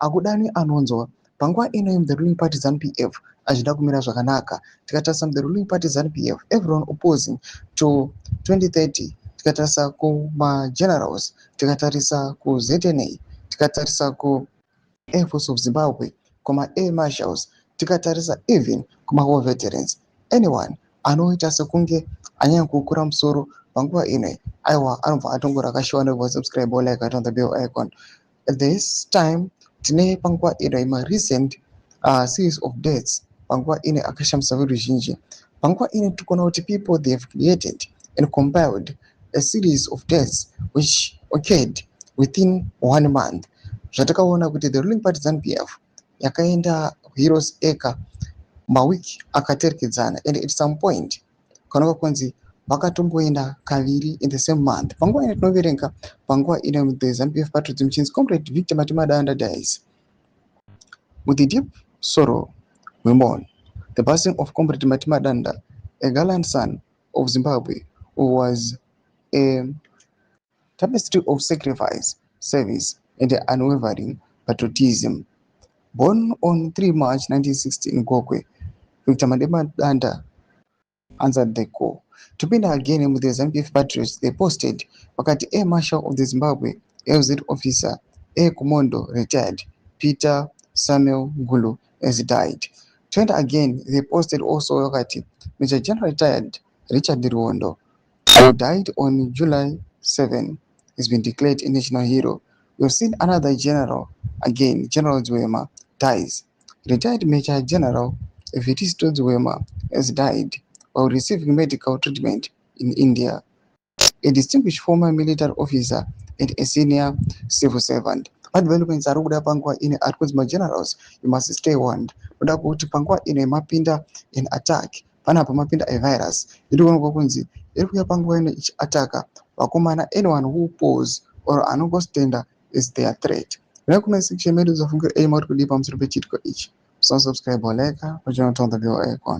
akudani anonzwa panguva ino the ruling party ZANU-PF achida kumira zvakanaka. Tikatarisa the ruling party ZANU-PF, everyone opposing to 2030, tikatarisa kuma generals, tikatarisa ku ZNA, tikatarisa ku Air Force of Zimbabwe, kuma Air Marshals, tikatarisa even kuma war veterans, anyone anoita sekunge anyanya kukura musoro panguva ino, aiwa anobva atongora akashiwa subscribe or like on the bell icon. At this time tine panguva ino ma recent series of deaths panguva ino akashamisa veruzhinji. Panguva ino tikuona kuti people they have created and compiled a series of deaths which occurred within 1 month. Zvatakaona kuti the ruling party ZANU-PF yakaenda Heroes Acre mawiki akaterekedzana, and at some point kanova kunzi vakatomboenda kaviri in the same month. Panguva ino tinoverenga panguva ino the ZANU-PF patriotism means Comrade Victor Matima Danda dies. With the deep sorrow we mourn the passing of Comrade Matima Danda, a gallant son of Zimbabwe who was a tapestry of sacrifice, service, and unwavering patriotism. Born on 3 March 1960 in Gokwe, Victor Matima Danda answered the call. To be again with the ZANU-PF patriots, they posted wakati Air Marshal of the Zimbabwe, LZ officer, Air Commando retired, Peter Samuel Gulu has died. Trend again, they posted also wakati Major General retired Richard Ruondo, who died on July 7, has been declared a national hero. We've seen another general, again, General Zwema, dies. Retired Major General Vitisto Zwema has died while receiving medical treatment in India. A distinguished former military officer and a senior civil servant. What developments are kuda panguva ine ari kunzi generals, you must stay warned. Kuda kuti panguva ine mapinda in attack, panapa mapinda a virus. Iri kuonekwa kunzi iri kuuya panguva ine ichiataka vakomana, anyone who pose or anongostenda is their threat. Kuna kuma section medu zafungira aim out kudipa pamusoro pechitiko ichi. So subscribe or like, or join on the bell icon.